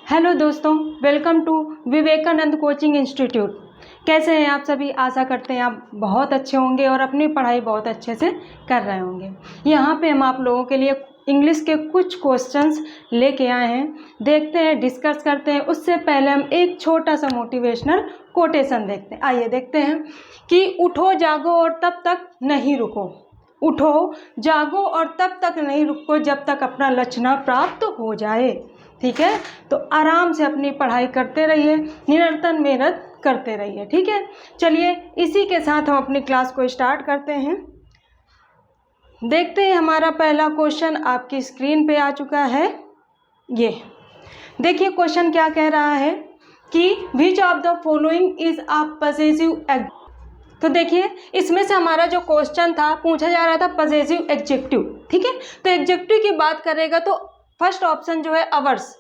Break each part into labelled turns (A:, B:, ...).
A: Hello दोस्तों, welcome to Vivekananda coaching institute. कैसे हैं आप सभी? आशा करते हैं आप बहुत अच्छे होंगे और अपनी पढ़ाई बहुत अच्छे से कर रहे होंगे। यहाँ पे हम आप लोगों के लिए इंग्लिश के कुछ क्वेश्चंस लेके आए हैं, देखते हैं, डिस्कस करते हैं। उससे पहले हम एक छोटा सा मोटिवेशनल कोटेशन देखते हैं। आइए देखते हैं कि उठो जागो और तब तक नहीं रुको। उठो जागो और तब तक नहीं रुको जब तक अपना लक्ष्य न प्राप्त हो जाए। ठीक है, तो आराम से अपनी पढ़ाई करते रहिए, निरंतर मेहनत करते रहिए। ठीक है, चलिए इसी के साथ हम अपनी क्लास को स्टार्ट करते हैं। देखते हैं, हमारा पहला क्वेश्चन आपकी स्क्रीन पे आ चुका है। ये देखिए क्वेश्चन क्या कह रहा है कि विच of the following is a possessive adjective. तो देखिए इसमें से हमारा जो क्वेश्चन था, पूछा जा रहा था पजेसिव एडजेक्टिव। ठीक है, तो एडजेक्टिव की बात करेगा तो फर्स्ट ऑप्शन जो है अवर्स,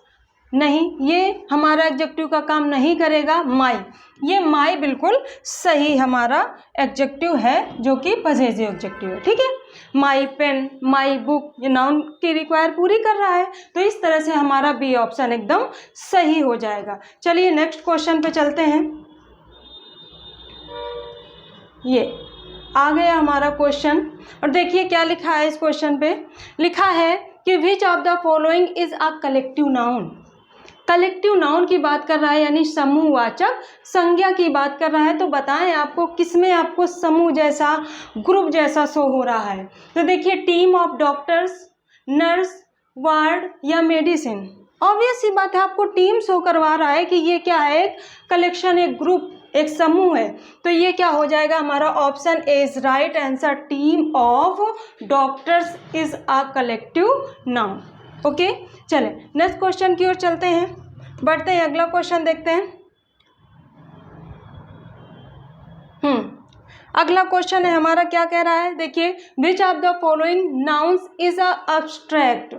A: नहीं, ये हमारा एडजेक्टिव का काम नहीं करेगा। माई, ये माई बिल्कुल सही हमारा एडजेक्टिव है जो कि पजेसिव एडजेक्टिव है। ठीक है, माई पेन, माई बुक, ये नाउन की रिक्वायर पूरी कर रहा है, तो इस तरह से हमारा बी ऑप्शन एकदम सही हो जाएगा। चलिए नेक्स्ट क्वेश्चन पे चलते हैं। ये आ गया हमारा क्वेश्चन और देखिए क्या लिखा है इस क्वेश्चन पे। लिखा है कि विच of the following is a collective noun. Collective noun की बात कर रहा है, यानी समूहवाचक संज्ञा की बात कर रहा है। तो बताएं आपको किसमें आपको समूह जैसा, ग्रुप जैसा शो हो रहा है। तो देखिए team of doctors, nurse, ward या मेडिसिन। ऑब्वियस सी बात है, आपको टीम शो करवा रहा है कि ये क्या है, एक कलेक्शन, एक ग्रुप, एक समूह है। तो ये क्या हो जाएगा, हमारा option A is right answer. Team of doctors is a collective noun. Okay, चलें नेक्स्ट क्वेश्चन की ओर चलते हैं, बढ़ते हैं, अगला क्वेश्चन देखते हैं। अगला क्वेश्चन है हमारा, क्या कह रहा है, देखिए विच of the following nouns is a abstract.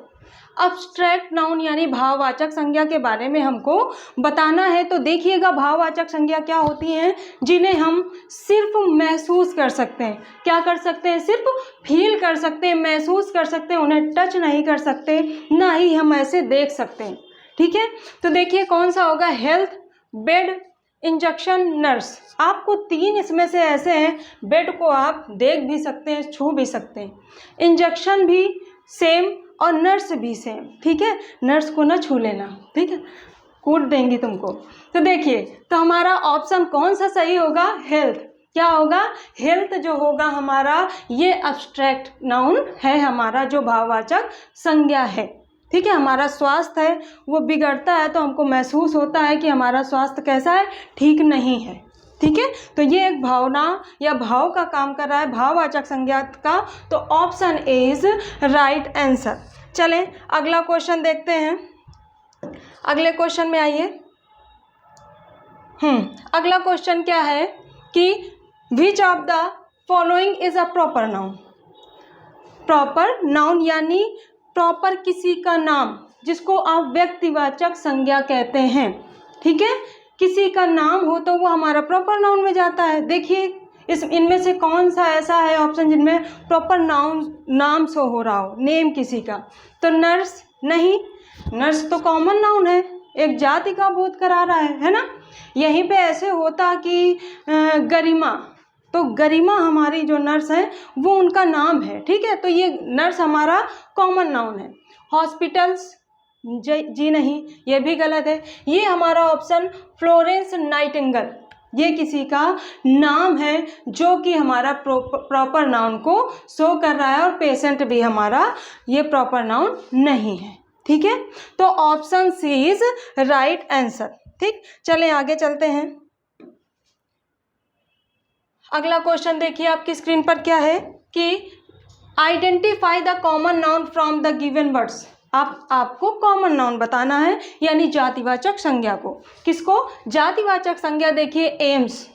A: Abstract noun यानी भाववाचक संज्ञा के बारे में हमको बताना है। तो देखिएगा भाववाचक संज्ञा क्या होती हैं, जिन्हें हम सिर्फ महसूस कर सकते हैं। क्या कर सकते हैं? सिर्फ फील कर सकते हैं, महसूस कर सकते हैं, उन्हें टच नहीं कर सकते, ना ही हम ऐसे देख सकते हैं। ठीक है, तो देखिए कौन सा होगा, हेल्थ, बेड, इंजेक्शन, नर्स। आपको तीन इसमें से ऐसे हैं, बेड को आप देख भी सकते हैं, छू भी सकते हैं, इंजेक्शन भी सेम और नर्स भी सेम। ठीक है, नर्स को ना छू लेना, ठीक है, कूट देंगी तुमको। तो देखिए, तो हमारा ऑप्शन कौन सा सही होगा, हेल्थ। क्या होगा, हेल्थ जो होगा हमारा, ये अब्स्ट्रैक्ट नाउन है हमारा, जो भाववाचक संज्ञा है। ठीक है, हमारा स्वास्थ्य है वो बिगड़ता है तो हमको महसूस होता है कि हमारा स्वास्थ्य कैसा है, ठीक नहीं है। ठीक है, तो ये एक भावना या भाव का काम कर रहा है, भाववाचक संज्ञा का। तो option A is right answer. चलें अगला क्वेश्चन देखते हैं। अगले क्वेश्चन में आइए। अगला क्वेश्चन क्या है कि विच of the following is a proper noun. Proper noun यानी प्रॉपर किसी का नाम, जिसको आप व्यक्तिवाचक संज्ञा कहते हैं। ठीक है, किसी का नाम हो तो वो हमारा प्रॉपर नाउन में जाता है। देखिए इनमें से कौन सा ऐसा है ऑप्शन जिनमें प्रॉपर नाउन, नाम शो हो रहा हो, नेम किसी का। तो नर्स, नहीं, नर्स तो कॉमन नाउन है, एक जाति का बोध करा रहा है ना। यहीं पे ऐसे होता कि गरिमा, तो गरिमा हमारी जो नर्स है वो उनका नाम है। ठीक है, तो ये नर्स हमारा कॉमन नाउन है। हॉस्पिटल्स, जी नहीं, ये भी गलत है। ये हमारा ऑप्शन फ्लोरेंस नाइटिंगेल, ये किसी का नाम है जो कि हमारा प्रॉपर नाउन को शो कर रहा है, और पेशेंट भी हमारा ये प्रॉपर नाउन नहीं है। ठीक है, तो option C is right answer. ठीक, चलें आगे चलते हैं। अगला क्वेश्चन देखिए आपकी स्क्रीन पर, क्या है कि identify the common noun from the given words. आपको कॉमन नाउन बताना है, यानी जातिवाचक संज्ञा को। किसको? जातिवाचक संज्ञा। देखिए एम्स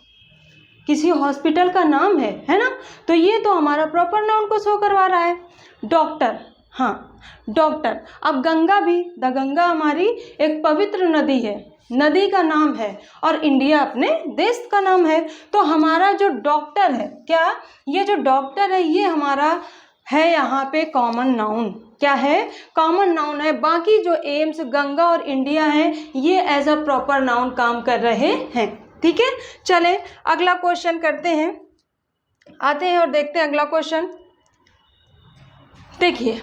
A: किसी हॉस्पिटल का नाम है ना, तो ये तो हमारा प्रॉपर नाउन को शो करवा रहा है। डॉक्टर, हाँ डॉक्टर। अब गंगा भी, द गंगा हमारी एक पवित्र नदी है, नदी का नाम है, और इंडिया अपने देश का नाम है। तो हमारा जो डॉक्टर है, क्या ये जो डॉक्टर है ये हमारा है यहाँ पे कॉमन नाउन। क्या है, कॉमन नाउन है। बाकी जो एम्स, गंगा और इंडिया है, ये एज अ प्रॉपर नाउन काम कर रहे हैं। ठीक है, चले अगला क्वेश्चन करते हैं, आते हैं और देखते हैं अगला क्वेश्चन। देखिए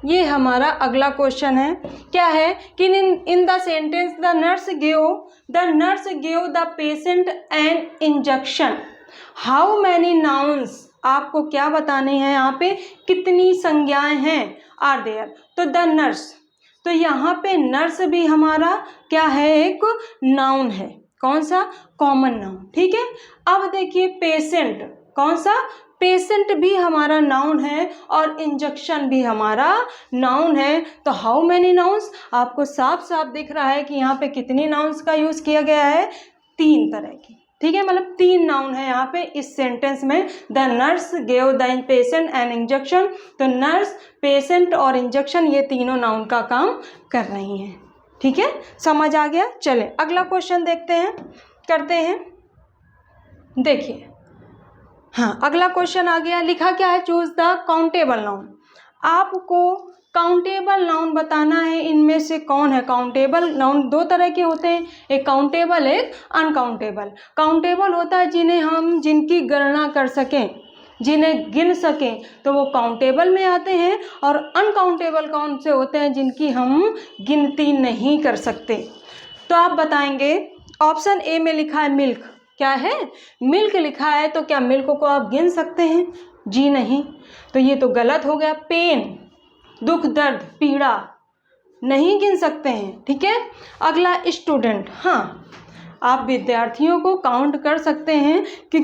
A: ये हमारा अगला क्वेश्चन है, क्या है कि इन the sentence the nurse give the patient an injection, how many nouns, आपको क्या बताने हैं यहाँ पे, कितनी संज्ञाएं हैं आर देयर। तो द नर्स, तो यहाँ पे नर्स भी हमारा क्या है, एक नाउन है। कौन सा, कॉमन नाउन। ठीक है, अब देखिए पेशेंट, कौन सा, पेशेंट भी हमारा नाउन है और इंजेक्शन भी हमारा नाउन है। तो हाउ मैनी नाउन्स, आपको साफ साफ दिख रहा है कि यहाँ पे कितनी नाउन्स का यूज किया गया है, 3 तरह की। ठीक है, मतलब 3 नाउन है यहाँ पे इस सेंटेंस में। The nurse gave the patient an injection, तो नर्स, पेशेंट और इंजेक्शन, ये तीनों नाउन का काम कर रही हैं। ठीक है, समझ आ गया। चले अगला क्वेश्चन देखते हैं, करते हैं। देखिए हाँ, अगला क्वेश्चन आ गया, लिखा क्या है, चूज द काउंटेबल नाउन। आपको काउंटेबल नाउन बताना है, इनमें से कौन है। काउंटेबल नाउन 2 तरह के होते हैं, एक काउंटेबल, एक अनकाउंटेबल। काउंटेबल होता है जिन्हें हम, जिनकी गणना कर सकें, जिन्हें गिन सकें, तो वो काउंटेबल में आते हैं। और अनकाउंटेबल कौन से होते हैं, जिनकी हम गिनती नहीं कर सकते। तो आप बताएंगे, ऑप्शन ए में लिखा है मिल्क, क्या है, मिल्क लिखा है, तो क्या मिल्क को आप गिन सकते हैं, जी नहीं, तो ये तो गलत हो गया। पेन, दुख, दर्द, पीड़ा, नहीं गिन सकते हैं। ठीक है, अगला स्टूडेंट, हाँ आप विद्यार्थियों को काउंट कर सकते हैं कि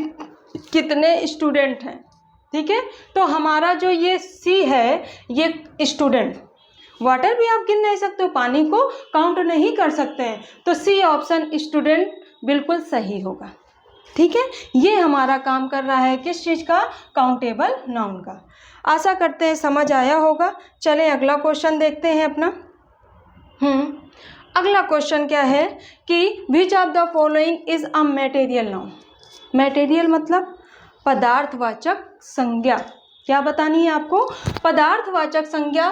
A: कितने स्टूडेंट हैं। ठीक है, तो हमारा जो ये सी है, ये स्टूडेंट। वाटर भी आप गिन नहीं सकते हो, पानी को काउंट नहीं कर सकते हैं, तो सी ऑप्शन स्टूडेंट बिल्कुल सही होगा। ठीक है, ये हमारा काम कर रहा है किस चीज़ का, काउंटेबल नाउन का। आशा करते हैं समझ आया होगा। चलें अगला क्वेश्चन देखते हैं अपना। अगला क्वेश्चन क्या है कि विच of the following is a material noun. Material मतलब पदार्थवाचक संज्ञा। क्या बतानी है आपको, पदार्थवाचक संज्ञा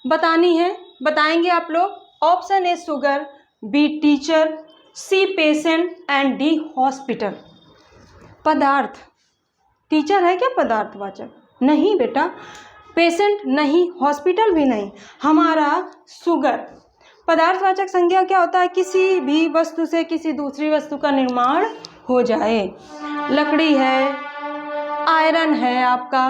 A: बतानी है। बताएंगे आप लोग, option A sugar, B teacher, C patient and D hospital. पदार्थ, टीचर है क्या पदार्थवाचक, नहीं बेटा, पेशेंट नहीं, हॉस्पिटल भी नहीं, हमारा शुगर। पदार्थवाचक संज्ञा क्या होता है, किसी भी वस्तु से किसी दूसरी वस्तु का निर्माण हो जाए। लकड़ी है, आयरन है आपका,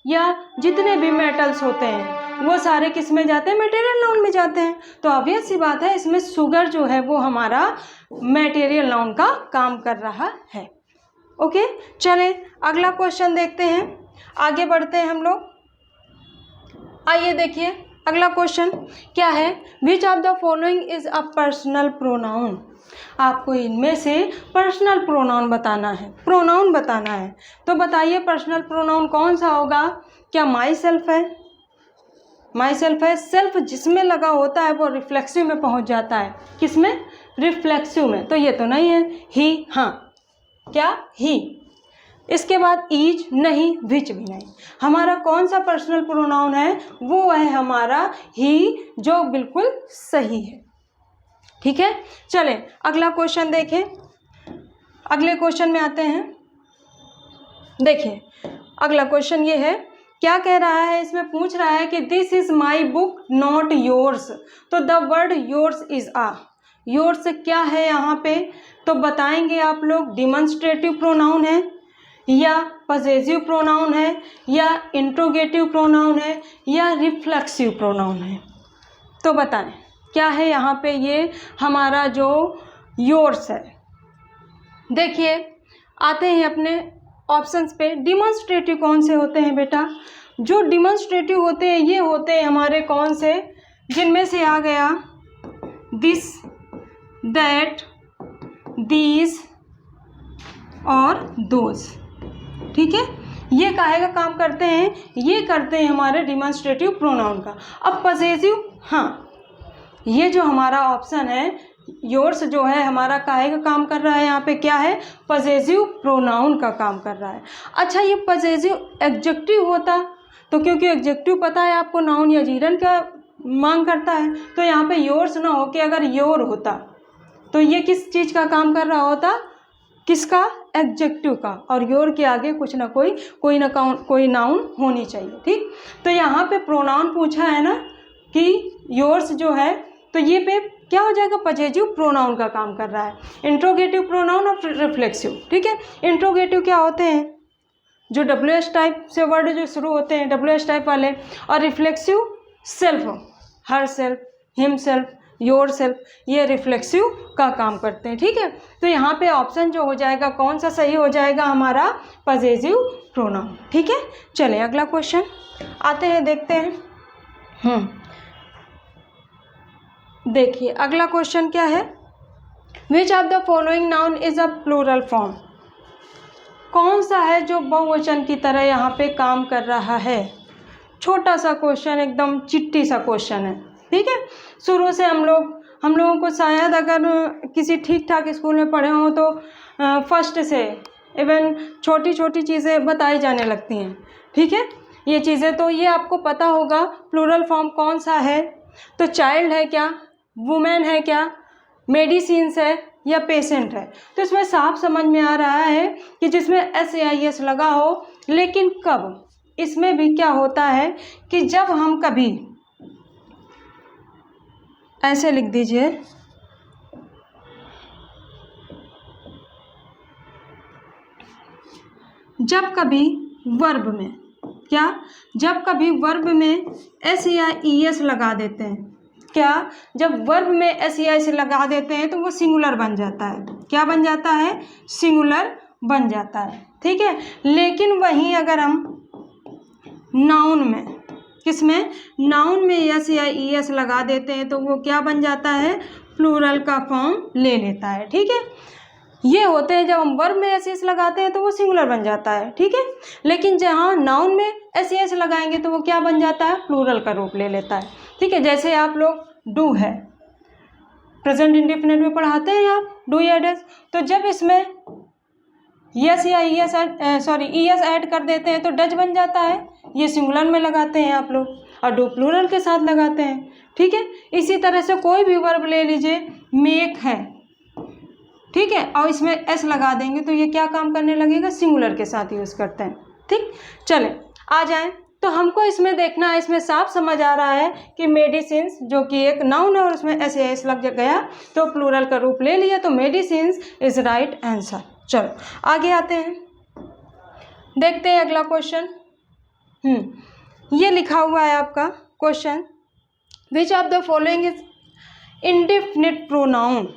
A: या जितने भी मेटल्स होते हैं वो सारे किस में जाते हैं, मटेरियल नाउन में जाते हैं। तो ऑब्वियस सी बात है, इसमें शुगर जो है वो हमारा मटेरियल नाउन का काम कर रहा है। ओके, चलें अगला क्वेश्चन देखते हैं, आगे बढ़ते हैं हम लोग। आइए देखिए अगला क्वेश्चन क्या है, which of the following is a personal pronoun. आपको इनमें से पर्सनल प्रोनाउन बताना है, प्रोनाउन बताना है। तो बताइए पर्सनल प्रोनाउन कौन सा होगा, क्या माई सेल्फ है, माई सेल्फ है। सेल्फ जिसमें लगा होता है वो रिफ्लेक्सिव में पहुंच जाता है, किसमें, रिफ्लेक्सिव में, तो ये तो नहीं है। ही, हाँ क्या, ही। इसके बाद इज नहीं, विच भी नहीं। हमारा कौन सा पर्सनल प्रोनाउन है, वो है हमारा ही, जो बिल्कुल सही है। ठीक है, चलें अगला क्वेश्चन देखें। अगले क्वेश्चन में आते हैं। देखिए अगला क्वेश्चन ये है, क्या कह रहा है, इसमें पूछ रहा है कि this is my book not yours. तो the word yours is uh, yours क्या है यहाँ पे, तो बताएंगे आप लोग, डिमॉन्स्ट्रेटिव प्रोनाउन है, या पजेसिव प्रोनाउन है, या इंट्रोगेटिव प्रोनाउन है, या रिफ्लेक्सिव प्रोनाउन है। तो बताएं क्या है यहाँ पे, ये हमारा जो योर्स है। देखिए आते हैं अपने ऑप्शंस पे। डिमॉन्स्ट्रेटिव कौन से होते हैं बेटा, जो डिमॉन्स्ट्रेटिव होते हैं ये होते हैं हमारे कौन से, जिनमें से आ गया दिस, दैट, दीज और दोज। ठीक है, ये काहे का काम करते हैं, ये करते हैं हमारे डिमॉन्स्ट्रेटिव प्रोनाउन का। अब पजेसिव, हाँ ये जो हमारा ऑप्शन है योर्स जो है हमारा काहे का काम कर रहा है, यहाँ पे क्या है, पजेसिव प्रोनाउन का काम कर रहा है। अच्छा, ये पजेसिव एडजेक्टिव होता तो क्योंकि एडजेक्टिव पता है आपको नाउन या जीरन का मांग करता है, तो यहाँ पे योर्स ना हो के अगर योर होता तो ये किस चीज़ का काम कर रहा होता, किसका, एडजेक्टिव का, और योर के आगे कुछ ना कोई नाउन होनी चाहिए। ठीक, तो यहाँ पे प्रोनाउन पूछा है ना कि योर्स जो है, तो ये पे क्या हो जाएगा, पजेसिव प्रोनाउन का काम कर रहा है। इंट्रोगेटिव प्रोनाउन और रिफ्लेक्सिव। ठीक है, इंट्रोगेटिव क्या होते हैं, जो WH टाइप से वर्ड जो शुरू होते हैं, WH टाइप वाले, और reflexive self, her self, him self, your self, ये रिफ्लेक्सिव का काम करते हैं। ठीक है, तो यहाँ पे ऑप्शन जो हो जाएगा कौन सा सही हो जाएगा, हमारा पजेसिव प्रोनाउन। ठीक है, चलिए अगला क्वेश्चन आते हैं, देखते हैं। देखिए अगला क्वेश्चन क्या है, which of the following noun is a plural form. कौन सा है जो बहुवचन की तरह यहाँ पे काम कर रहा है। छोटा सा क्वेश्चन, एकदम चिट्टी सा क्वेश्चन है। ठीक है, शुरू से हम लोगों को शायद अगर किसी ठीक ठाक स्कूल में पढ़े हों तो फर्स्ट से इवन छोटी छोटी चीज़ें बताई जाने लगती हैं। ठीक है, ये चीज़ें तो ये आपको पता होगा। प्लूरल फॉर्म कौन सा है, तो चाइल्ड है क्या, वुमेन है क्या, मेडिसिन्स है या पेशेंट है। तो इसमें साफ समझ में आ रहा है कि जिसमें SAIS लगा हो, लेकिन कब, इसमें भी क्या होता है कि जब हम कभी ऐसे लिख दीजिए, जब कभी वर्ब में क्या, जब कभी वर्ब में SAIS लगा देते हैं, क्या, जब वर्ब में SAIS लगा देते हैं तो वो सिंगुलर बन जाता है। क्या बन जाता है, सिंगुलर बन जाता है। ठीक है, लेकिन वहीं अगर हम नाउन में, किसमें, नाउन में SAIS लगा देते हैं तो वो क्या बन जाता है, प्लूरल का फॉर्म ले लेता है। ठीक है, ये होते हैं जब हम वर्ब में SAIS लगाते हैं तो वो सिंगुलर बन जाता है। ठीक है, लेकिन जहाँ नाउन में SAIS लगाएंगे तो वो क्या बन जाता है, प्लूरल का रूप ले लेता है। ठीक है, जैसे आप लोग डू है, प्रेजेंट इंडेफिनिट में पढ़ाते हैं आप, डू या डज, तो जब इसमें यस या ES ऐड कर देते हैं तो डज बन जाता है, ये सिंगुलर में लगाते हैं आप लोग, और डू प्लूरल के साथ लगाते हैं। ठीक है, इसी तरह से कोई भी वर्ब ले लीजिए, मेक है, ठीक है, और इसमें S लगा देंगे तो ये क्या काम करने लगेगा, सिंगुलर के साथ यूज़ करते हैं। ठीक, चले आ जाएं, तो हमको इसमें देखना है, इसमें साफ समझ आ रहा है कि मेडिसिन्स जो कि एक नाउन है और उसमें SAIS लग गया तो प्लूरल का रूप ले लिया, तो मेडिसिन्स इज राइट आंसर। चलो आगे आते हैं, देखते हैं अगला क्वेश्चन। ये लिखा हुआ है आपका question, which of the following is indefinite pronoun.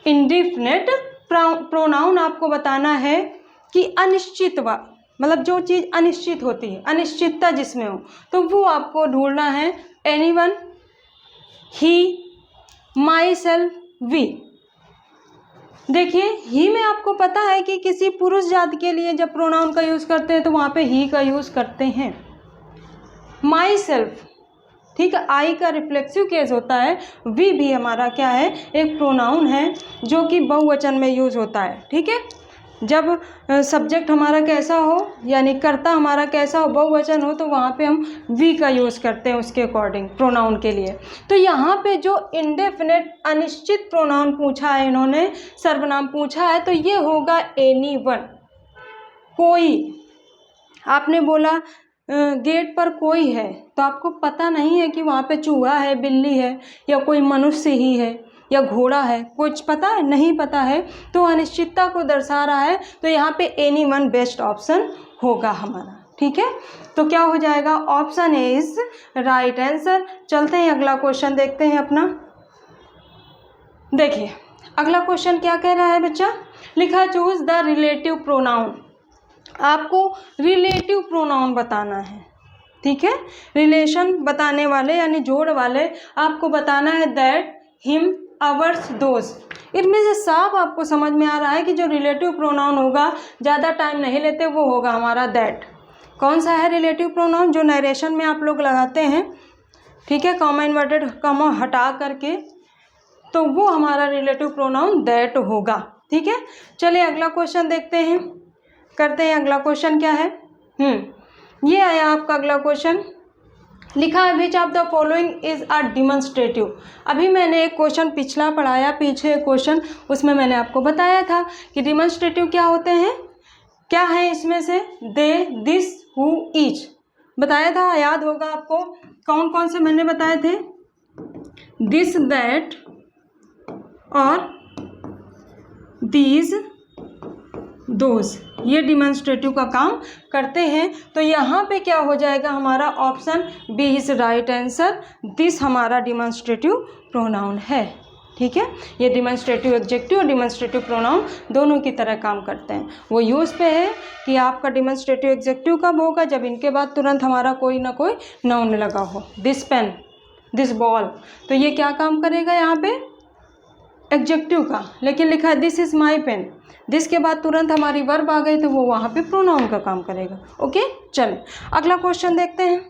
A: Indefinite pronoun आपको बताना है कि अनिश्चित, मतलब जो चीज़ अनिश्चित होती है, अनिश्चितता जिसमें हो, तो वो आपको ढूंढना है। Anyone, he, myself, we. देखिए ही में आपको पता है कि किसी पुरुष जाति के लिए जब प्रोनाउन का यूज़ करते हैं तो वहाँ पे ही का यूज़ करते हैं। माई सेल्फ, ठीक है, आई का रिफ्लेक्सिव केस होता है। वी भी हमारा क्या है, एक प्रोनाउन है जो कि बहुवचन में यूज़ होता है। ठीक है, जब सब्जेक्ट हमारा कैसा हो, यानी कर्ता हमारा कैसा हो, बहुवचन हो, तो वहाँ पे हम वी का यूज़ करते हैं उसके अकॉर्डिंग प्रोनाउन के लिए। तो यहाँ पे जो इंडेफिनिट अनिश्चित प्रोनाउन पूछा है, इन्होंने सर्वनाम पूछा है, तो ये होगा एनीवन, कोई। आपने बोला गेट पर कोई है, तो आपको पता नहीं है कि वहाँ पे चूहा है, बिल्ली है, या कोई मनुष्य ही है, या घोड़ा है, कुछ पता है, नहीं पता है, तो अनिश्चितता को दर्शा रहा है। तो यहाँ पे एनीवन बेस्ट ऑप्शन होगा हमारा। ठीक है, तो क्या हो जाएगा, option A is right answer. चलते हैं अगला क्वेश्चन देखते हैं अपना। देखिए अगला क्वेश्चन क्या कह रहा है बच्चा, लिखा चूज द रिलेटिव प्रोनाउन। आपको रिलेटिव प्रोनाउन बताना है। ठीक है, रिलेशन बताने वाले यानी जोड़ वाले आपको बताना है। That, him, ours, those. इनमें से साफ आपको समझ में आ रहा है कि जो रिलेटिव प्रोनाउन होगा, ज़्यादा टाइम नहीं लेते, वो होगा हमारा दैट। कौन सा है रिलेटिव प्रोनाउन, जो नरेशन में आप लोग लगाते हैं, ठीक है, कॉमा इन्वर्टेड कॉमा हटा करके, तो वो हमारा रिलेटिव प्रोनाउन दैट होगा। ठीक है, चलिए अगला क्वेश्चन देखते हैं, करते हैं। अगला क्वेश्चन क्या है, ये आया आपका अगला क्वेश्चन, लिखा है which of the following is a demonstrative. अभी मैंने एक क्वेश्चन पिछला पढ़ाया, पीछे एक क्वेश्चन, उसमें मैंने आपको बताया था कि डिमॉन्स्ट्रेटिव क्या होते हैं, क्या है इसमें से, दे, दिस, हु, ईच बताया था, याद होगा आपको। कौन कौन से मैंने बताए थे, दिस, दैट और दीज, दोज, ये डिमॉन्स्ट्रेटिव का काम करते हैं। तो यहाँ पे क्या हो जाएगा हमारा, option B is right answer. This हमारा डिमॉन्स्ट्रेटिव प्रोनाउन है। ठीक है, ये डिमॉन्स्ट्रेटिव एडजेक्टिव और डिमॉन्स्ट्रेटिव प्रोनाउन दोनों की तरह काम करते हैं। वो यूज़ पे है कि आपका डिमॉन्स्ट्रेटिव एडजेक्टिव कब होगा, जब इनके बाद तुरंत हमारा कोई ना कोई नाउन लगा हो। दिस पेन, दिस बॉल, तो ये क्या काम करेगा यहाँ पे, एडजेक्टिव का। लेकिन लिखा है this is my pen, this के बाद तुरंत हमारी वर्ब आ गई तो वो वहाँ पे प्रोनाउन का काम करेगा। ओके, चलें अगला क्वेश्चन देखते हैं,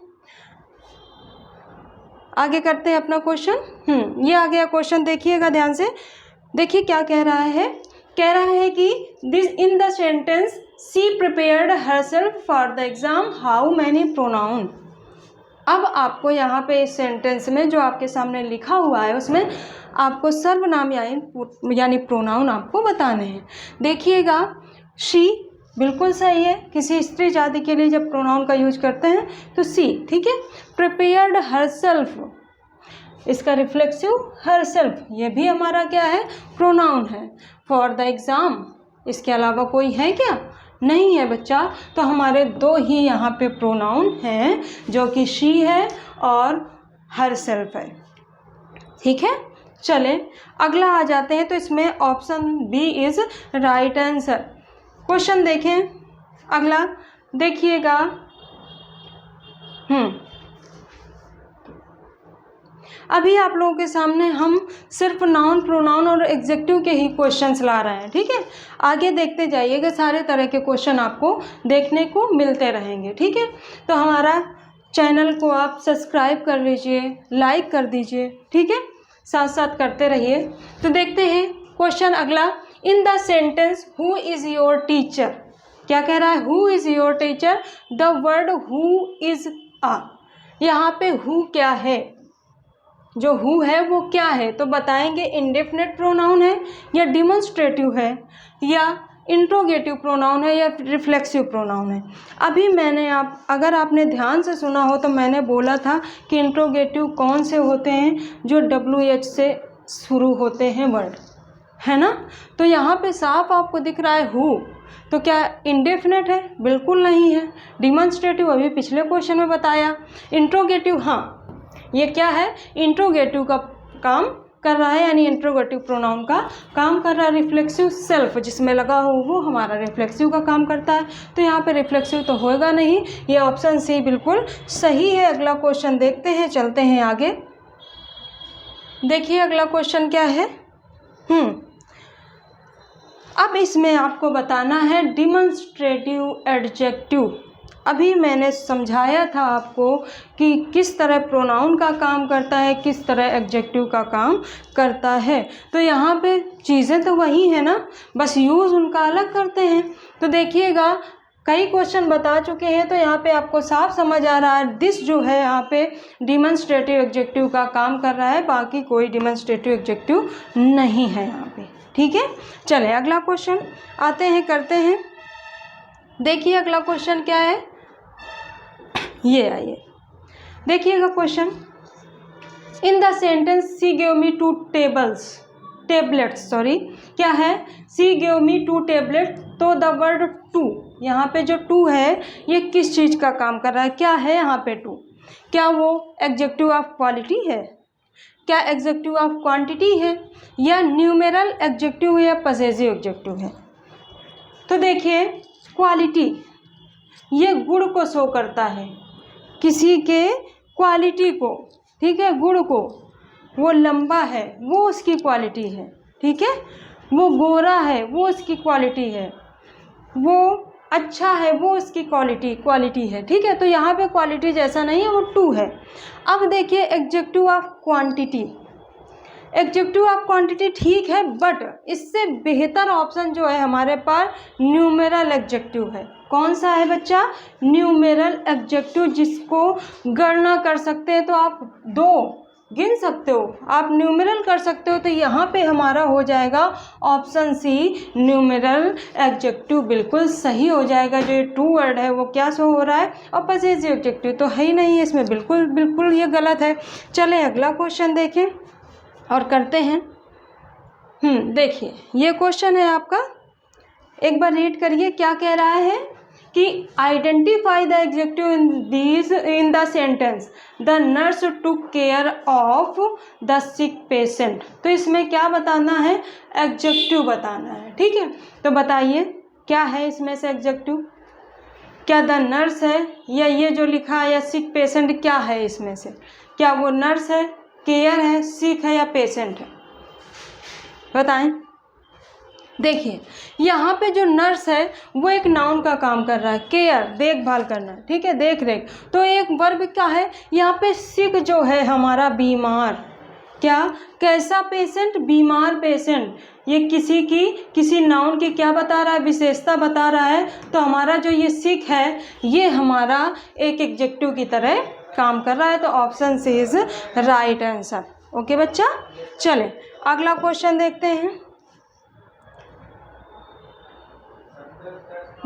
A: आगे करते हैं अपना क्वेश्चन। ये आ गया क्वेश्चन, देखिएगा ध्यान से, देखिए क्या कह रहा है। कह रहा है कि this in the sentence she prepared herself for the exam, how many pronoun. अब आपको यहाँ पे इस सेंटेंस में जो आपके सामने लिखा हुआ है उसमें आपको सर्वनाम यानी प्रोनाउन आपको बताने हैं। देखिएगा, शी बिल्कुल सही है, किसी स्त्री जाति के लिए जब प्रोनाउन का यूज करते हैं तो सी। ठीक है, प्रिपेयर्ड हरसेल्फ, इसका रिफ्लेक्सिव हरसेल्फ, ये भी हमारा क्या है, प्रोनाउन है। फॉर द एग्ज़ाम, इसके अलावा कोई है क्या, नहीं है बच्चा। तो हमारे दो ही यहाँ पे प्रोनाउन हैं, जो कि शी है और हरसेल्फ है। ठीक है, चलें अगला आ जाते हैं। तो इसमें option B is right answer. Question देखें अगला, देखिएगा। अभी आप लोगों के सामने हम सिर्फ नाउन, प्रोनाउन और एग्जेक्टिव के ही क्वेश्चंस ला रहे हैं। ठीक है, आगे देखते जाइएगा, सारे तरह के क्वेश्चन आपको देखने को मिलते रहेंगे। ठीक है, तो हमारा चैनल को आप सब्सक्राइब कर लीजिए, लाइक कर दीजिए। ठीक है, साथ साथ करते रहिए। तो देखते हैं क्वेश्चन अगला, इन the sentence who is your teacher, क्या कह रहा है, who is your teacher. The word who is a, यहाँ पे हु क्या है, जो हु है वो क्या है, तो बताएंगे इंडेफिनिट प्रोनाउन है या डिमॉन्स्ट्रेटिव है या इंट्रोगेटिव प्रोनाउन है या रिफ्लेक्सिव प्रोनाउन है। अभी मैंने अगर आपने ध्यान से सुना हो तो मैंने बोला था कि इंट्रोगेटिव कौन से होते हैं, जो WH से शुरू होते हैं वर्ड, है ना। तो यहाँ पे साफ आपको दिख रहा है हु, तो क्या इंडेफिनिट है, बिल्कुल नहीं है। डिमॉन्स्ट्रेटिव अभी पिछले क्वेश्चन में बताया। इंट्रोगेटिव, हाँ ये क्या है, इंट्रोगेटिव का काम कर रहा है, यानी इंट्रोगेटिव प्रोनाउन का काम कर रहा है। रिफ्लेक्सिव सेल्फ जिसमें लगा हो वो हमारा रिफ्लेक्सिव का काम करता है। तो यहाँ पे रिफ्लेक्सिव तो होएगा नहीं, ये ऑप्शन सी बिल्कुल सही है। अगला क्वेश्चन देखते हैं, चलते हैं आगे। देखिए अगला क्वेश्चन क्या है। अब इसमें आपको बताना है डिमॉन्स्ट्रेटिव एडजेक्टिव। अभी मैंने समझाया था आपको कि किस तरह प्रोनाउन का काम करता है, किस तरह एडजेक्टिव का काम करता है। तो यहाँ पे चीज़ें तो वही है ना, बस यूज़ उनका अलग करते हैं। तो देखिएगा, कई क्वेश्चन बता चुके हैं, तो यहाँ पे आपको साफ समझ आ रहा है दिस जो है यहाँ पे डिमॉन्स्ट्रेटिव एडजेक्टिव का काम कर रहा है, बाकी कोई डिमॉन्स्ट्रेटिव एडजेक्टिव नहीं है यहाँ पे। ठीक है, चले अगला क्वेश्चन आते हैं, करते हैं। देखिए अगला क्वेश्चन क्या है, ये आइए देखिएगा question. In the sentence C gave me 2 tablets, sorry क्या है, सी गेव मी 2 टेबलेट। तो द वर्ड 2, यहाँ पे जो 2 है ये किस चीज़ का काम कर रहा है, क्या है यहाँ पे 2, क्या वो एडजेक्टिव ऑफ क्वालिटी है, क्या एडजेक्टिव ऑफ क्वांटिटी है, या न्यूमेरल एडजेक्टिव या पजेसिव एडजेक्टिव है। तो देखिए क्वालिटी, ये गुण को शो करता है, किसी के क्वालिटी को, ठीक है, गुण को। वो लंबा है वो उसकी क्वालिटी है, ठीक है, वो गोरा है वो उसकी क्वालिटी है, वो अच्छा है वो उसकी क्वालिटी है। ठीक है, तो यहाँ पे क्वालिटी जैसा नहीं है, वो 2 है। अब देखिए adjective of quantity. Adjective of quantity ठीक है, बट इससे बेहतर ऑप्शन जो है हमारे पास न्यूमेरल एडजेक्टिव है। कौन सा है बच्चा? न्यूमेरल एडजेक्टिव, जिसको गणना कर सकते हैं तो आप दो गिन सकते हो, आप न्यूमेरल कर सकते हो। तो यहाँ पे हमारा हो जाएगा ऑप्शन सी, न्यूमेरल एडजेक्टिव बिल्कुल सही हो जाएगा। जो ट्रू वर्ड है वो क्या शो हो रहा है? और पजेसिव एडजेक्टिव तो है ही नहीं, इसमें बिल्कुल बिल्कुल ये गलत है। चलें अगला क्वेश्चन देखें और करते हैं। देखिए ये क्वेश्चन है आपका, एक बार रीड करिए। क्या कह रहा है कि identify the adjective in the sentence the nurse took care of the sick patient. तो इसमें क्या बताना है? एडजेक्टिव बताना है, ठीक है। तो बताइए क्या है इसमें से एडजेक्टिव? क्या द नर्स है, या ये जो लिखा है, या सिक पेशेंट, क्या है इसमें से? क्या वो नर्स है, केयर है, सिक है, या पेशेंट है? बताएं। देखिए यहाँ पे जो नर्स है वो एक नाउन का काम कर रहा है, केयर देखभाल करना, ठीक है, देख रेख। तो एक वर्ब क्या है यहाँ पे? सिक जो है हमारा बीमार। क्या? कैसा पेशेंट? बीमार पेशेंट। ये किसी नाउन की क्या बता रहा है? विशेषता बता रहा है। तो हमारा जो ये सिक है ये हमारा एक एडजेक्टिव की तरह काम कर रहा है। तो option C is right answer. Okay बच्चा, चलें अगला क्वेश्चन देखते हैं।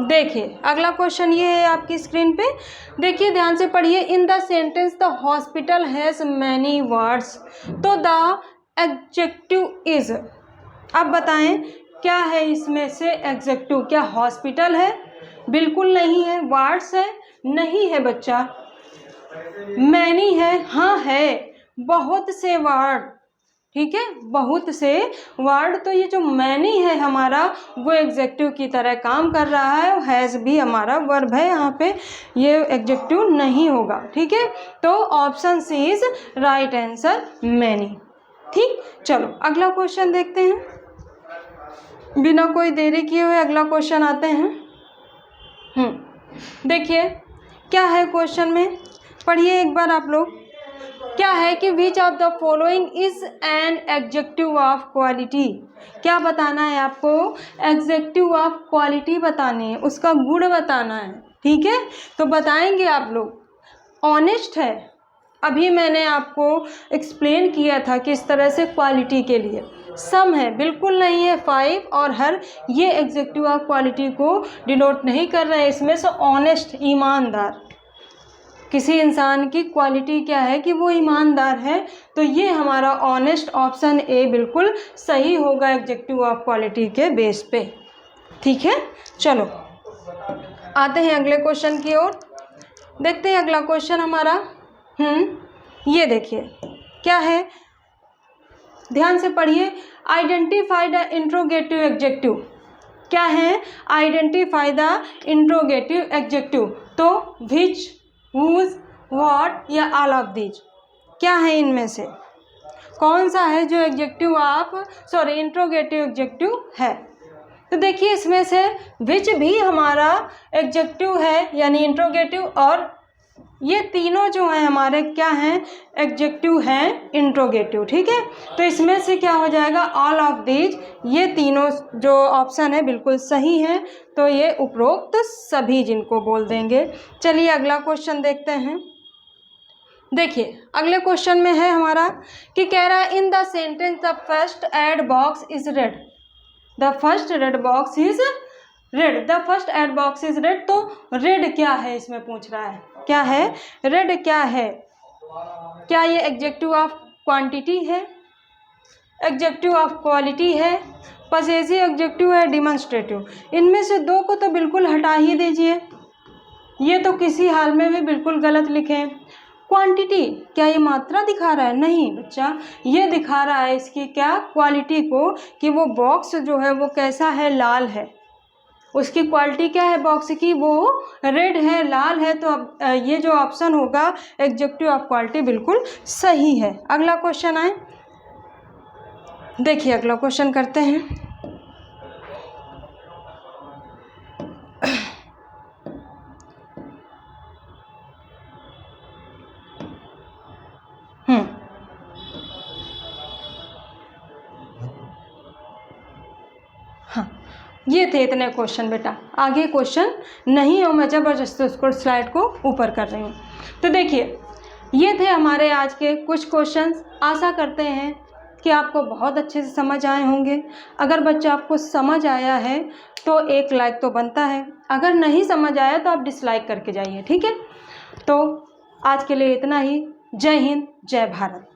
A: देखिए अगला क्वेश्चन ये है आपकी स्क्रीन पे, देखिए ध्यान से पढ़िए। In the sentence the hospital has many wards, तो द एडजेक्टिव इज। अब बताएं क्या है इसमें से एडजेक्टिव? क्या हॉस्पिटल है? बिल्कुल नहीं है। वार्ड्स है? नहीं है बच्चा। मैनी है? हाँ है, बहुत से वार्ड, ठीक है, बहुत से वर्ड। तो ये जो मैनी है हमारा वो एग्जेक्टिव की तरह काम कर रहा है। और हैज़ भी हमारा वर्ब है, यहाँ पे ये एग्जेक्टिव नहीं होगा, ठीक है। तो option C is right answer, many. ठीक, चलो अगला क्वेश्चन देखते हैं। बिना कोई देरी किए हुए अगला क्वेश्चन आते हैं। देखिए क्या है क्वेश्चन में, पढ़िए एक बार आप लोग। क्या है कि विच of the following is an adjective of quality. क्या बताना है आपको? एडजेक्टिव ऑफ क्वालिटी बतानी है, उसका गुण बताना है, ठीक है। तो बताएंगे आप लोग। ऑनेस्ट है, अभी मैंने आपको एक्सप्लेन किया था किस तरह से क्वालिटी के लिए। सम है, बिल्कुल नहीं है। 5 और हर, ये एडजेक्टिव ऑफ क्वालिटी को डिनोट नहीं कर रहे हैं। इसमें से ऑनेस्ट, ईमानदार, किसी इंसान की क्वालिटी क्या है कि वो ईमानदार है। तो ये हमारा ऑनेस्ट ऑप्शन ए बिल्कुल सही होगा एडजेक्टिव ऑफ क्वालिटी के बेस पे, ठीक है। चलो आते हैं अगले क्वेश्चन की ओर, देखते हैं अगला क्वेश्चन हमारा। ये देखिए क्या है, ध्यान से पढ़िए। Identify the interrogative adjective. क्या है? Identify the interrogative adjective. तो विच, whose, what या all of these, क्या है इनमें से? कौन सा है जो एडजेक्टिव इंट्रोगेटिव एडजेक्टिव है? तो देखिए इसमें से विच भी हमारा एडजेक्टिव है यानी इंट्रोगेटिव, और ये तीनों जो हैं हमारे क्या हैं? एडजेक्टिव हैं इंट्रोगेटिव, ठीक है। तो इसमें से क्या हो जाएगा? All of these. ये तीनों जो ऑप्शन है बिल्कुल सही है। तो ये उपरोक्त सभी जिनको बोल देंगे। चलिए अगला क्वेश्चन देखते हैं। देखिए अगले क्वेश्चन में है हमारा कि कह रहा है इन the sentence the first aid box is red. The first red box is red, the first aid box is red. तो रेड क्या है इसमें पूछ रहा है, क्या है? रेड क्या है? क्या ये एडजेक्टिव ऑफ क्वांटिटी है, एडजेक्टिव ऑफ क्वालिटी है, पजेसिव एडजेक्टिव है, डिमॉन्स्ट्रेटिव? इनमें से दो को तो बिल्कुल हटा ही दीजिए, ये तो किसी हाल में भी बिल्कुल गलत लिखें। क्वांटिटी, क्या ये मात्रा दिखा रहा है? नहीं बच्चा, ये दिखा रहा है इसकी क्या? क्वालिटी को, कि वो बॉक्स जो है वो कैसा है? लाल है। उसकी क्वालिटी क्या है बॉक्स की? वो रेड है, लाल है। तो अब ये जो ऑप्शन होगा एडजेक्टिव ऑफ क्वालिटी बिल्कुल सही है। अगला क्वेश्चन आए, देखिए अगला क्वेश्चन करते हैं। हाँ, ये थे इतने क्वेश्चन बेटा, आगे क्वेश्चन नहीं हो, मैं ज़बरदस्ती उसको स्लाइड को ऊपर कर रही हूँ। तो देखिए ये थे हमारे आज के कुछ क्वेश्चंस। आशा करते हैं कि आपको बहुत अच्छे से समझ आए होंगे। अगर बच्चा आपको समझ आया है तो एक लाइक तो बनता है, अगर नहीं समझ आया तो आप डिसलाइक करके जाइए, ठीक है। तो आज के लिए इतना ही। जय हिंद, जय भारत।